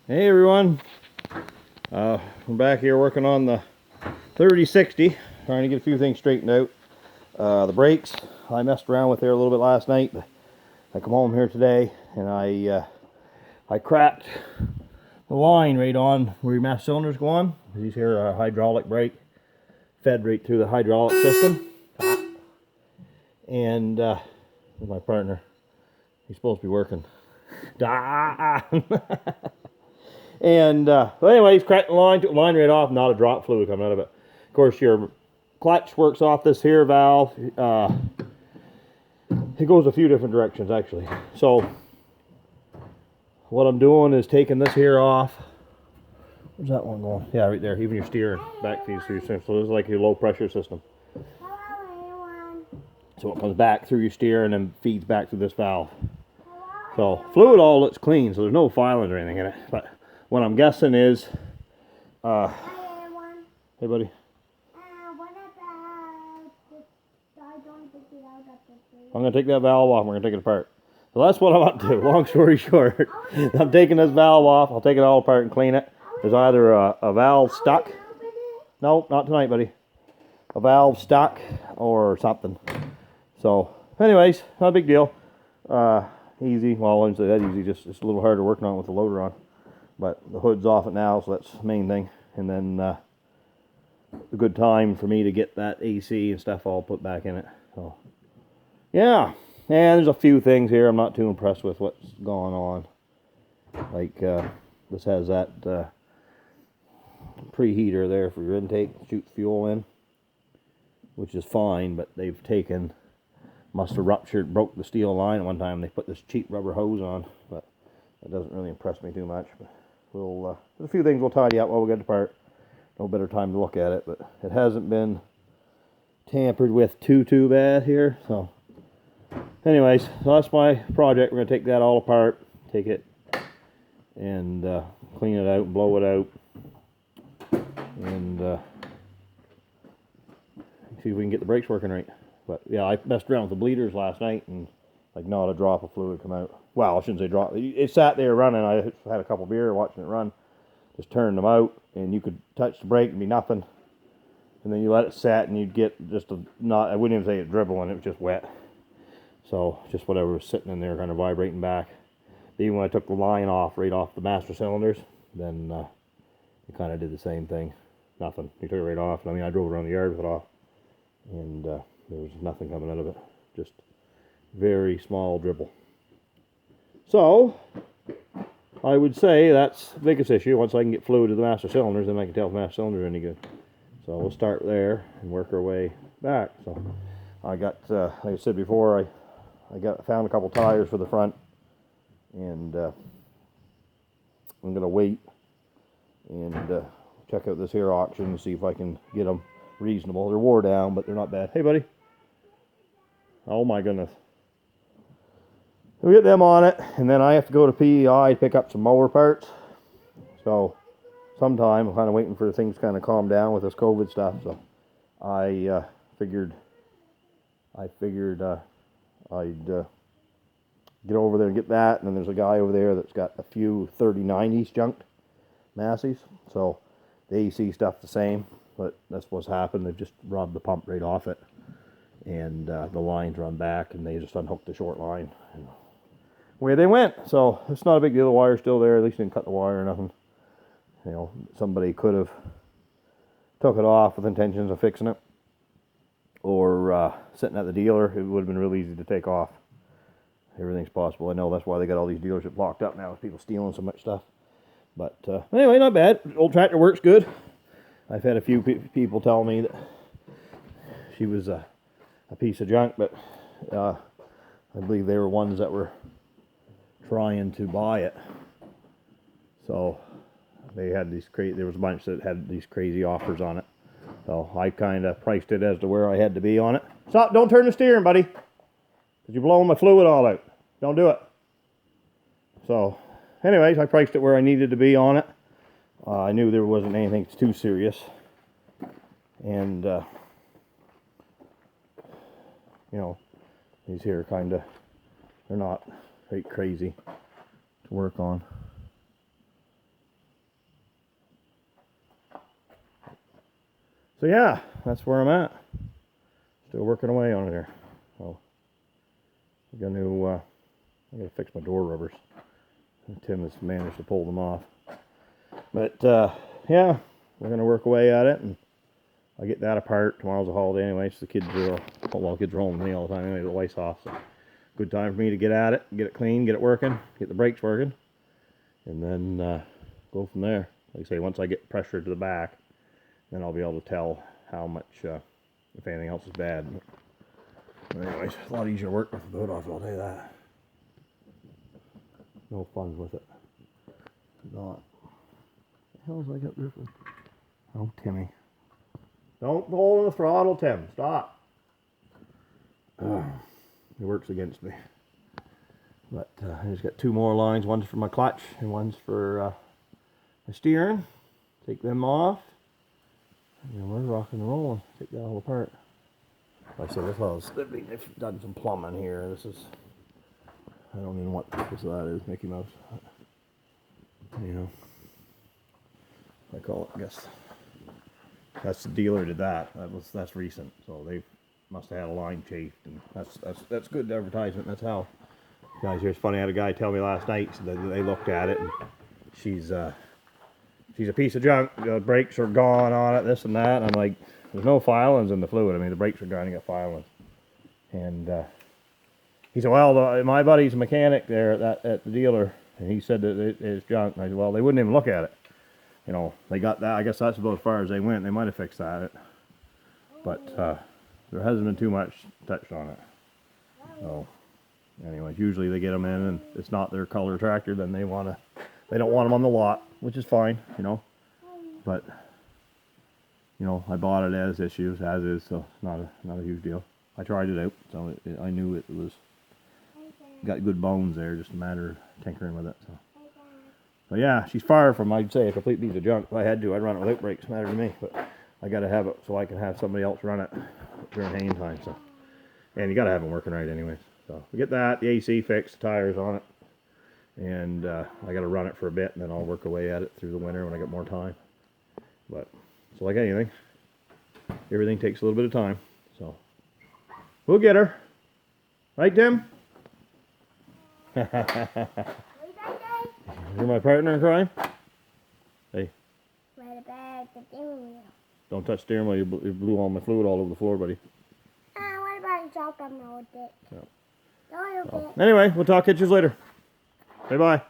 Hey everyone, we're back here working on the 3060, trying to get a few things straightened out. The brakes, I messed around with there a little bit last night, but I come home here today and I cracked the line right on where your master cylinders go on. These here are a hydraulic brake, fed right through the hydraulic system. And my partner, he's supposed to be working. And but anyways, cracked the line, took the line right off, not a drop fluid coming out of it. Of course, your clutch works off this here valve. It goes a few different directions actually. So what I'm doing is taking this here off. Where's that one going? Yeah, right there. Even your steering back feeds through your system. So this is like your low pressure system. So it comes back through your steer and then feeds back through this valve. So fluid all looks clean, so there's no filings or anything in it. But what I'm guessing is, hey buddy. I'm going to take that valve off and we're going to take it apart. So that's what I'm up to. Long story short, I'm taking this valve off. I'll take it all apart and clean it. There's either a valve stuck. No, not tonight, buddy. A valve stuck or something. So anyways, not a big deal. Easy. Well, I wouldn't say that easy. Just it's a little harder working on it with the loader on. But the hood's off it now, so that's the main thing. And then a good time for me to get that AC and stuff all put back in it. So yeah, and there's a few things here I'm not too impressed with what's going on. Like this has that preheater there for your intake, shoots fuel in, which is fine. But they've taken, must have ruptured, broke the steel line at one time. They put this cheap rubber hose on, but that doesn't really impress me too much. But we'll there's a few things we'll tidy up while we get the part. No better time to look at it, but it hasn't been tampered with too bad here. So anyways, so that's my project. We're going to take that all apart, take it and clean it out, blow it out, and see if we can get the brakes working right. But yeah, I messed around with the bleeders last night and like not a drop of fluid come out. Well, I shouldn't say drop. It sat there running. I had a couple beer watching it run. Just turned them out and you could touch the brake and be nothing. And then you let it set and you'd get just a, not, I wouldn't even say it dribbling, it was just wet. So just whatever was sitting in there kind of vibrating back. But even when I took the line off, right off the master cylinders, then it kind of did the same thing. Nothing. You took it right off. I mean, I drove around the yard with it off. And there was nothing coming out of it. Just very small dribble. So I would say that's the biggest issue. Once I can get fluid to the master cylinders, then I can tell if the master cylinders are any good. So we'll start there and work our way back. So I got, like I said before, I found a couple tires for the front, and I'm gonna wait and check out this here auction and see if I can get them reasonable. They're wore down, but they're not bad. Hey, buddy. Oh my goodness. We get them on it, and then I have to go to PEI to pick up some mower parts. So sometime I'm kind of waiting for things to kind of calm down with this COVID stuff. So I figured I'd get over there and get that. And then there's a guy over there that's got a few 3090s junked, Masseys. So the AC stuff the same, but that's what's happened. They've just robbed the pump right off it, and the lines run back, and they just unhooked the short line. And away they went. So it's not a big deal. The wire's still there. At least they didn't cut the wire or nothing. You know, somebody could have took it off with intentions of fixing it, or sitting at the dealer. It would have been real easy to take off. Everything's possible. I know that's why they got all these dealerships locked up now, with people stealing so much stuff. But anyway, not bad. Old tractor works good. I've had a few people tell me that she was a piece of junk, but I believe they were ones that were trying to buy it. So they had these there was a bunch that had these crazy offers on it. So I kind of priced it as to where I had to be on it. Stop, don't turn the steering, buddy. Because you're blowing my fluid all out. Don't do it. So anyways, I priced it where I needed to be on it. I knew there wasn't anything too serious. And, you know, these here kind of, they're not quite crazy to work on. So yeah, that's where I'm at. Still working away on it here. So I'm gonna I gotta fix my door rubbers. Tim has managed to pull them off. But yeah, we're gonna work away at it, and I'll get that apart. Tomorrow's a holiday anyway, so the kids are home with me all the time anyway. The wife's off, so good time for me to get at it, get it clean, get it working, get the brakes working, and then go from there. Like I say, once I get pressure to the back, then I'll be able to tell how much, if anything else is bad. But anyways, it's a lot easier to work with the boat off, I'll tell you that. No fun with it. Not. What the hell's I got there for? Oh, Timmy. Don't pull on the throttle, Tim. Stop. It works against me. But I just got 2 more lines. One's for my clutch and one's for my steering. Take them off. And we're rocking and rolling. Take that all apart. Like I said, they've done some plumbing here. This is, I don't even know what purpose that is, Mickey Mouse. You know, I call it, I guess. That's the dealer did that. That's recent. So they must have had a line chafed, and that's good advertisement. That's how. Guys, here's funny. I had a guy tell me last night that they looked at it, and she's a piece of junk. The brakes are gone on it, this and that. And I'm like, there's no filings in the fluid. I mean, the brakes are gone. You got filings. And he said, well, my buddy's a mechanic there at the dealer, and he said that it's junk. And I said, well, they wouldn't even look at it. You know, they got that. I guess that's about as far as they went. They might have fixed that. But there hasn't been too much touched on it. So, anyways, usually they get them in, and it's not their color tractor. Then they don't want them on the lot, which is fine, you know. But you know, I bought it as is, so not a huge deal. I tried it out, so I knew it was got good bones there. Just a matter of tinkering with it. So. But yeah, she's far from, I'd say, a complete piece of junk. If I had to, I'd run it without brakes. Matter to me, but I got to have it so I can have somebody else run it during hanging time. So, and you got to have them working right, anyways. So we get that, the AC fixed, the tires on it, and I got to run it for a bit, and then I'll work away at it through the winter when I get more time. But so like anything, everything takes a little bit of time. So we'll get her, right, Tim? You're my partner in crime? Hey. Don't touch steering wheel. You blew all my fluid all over the floor, buddy. What about chocolate milk? Yeah. Anyway, we'll talk to you later. Bye-bye.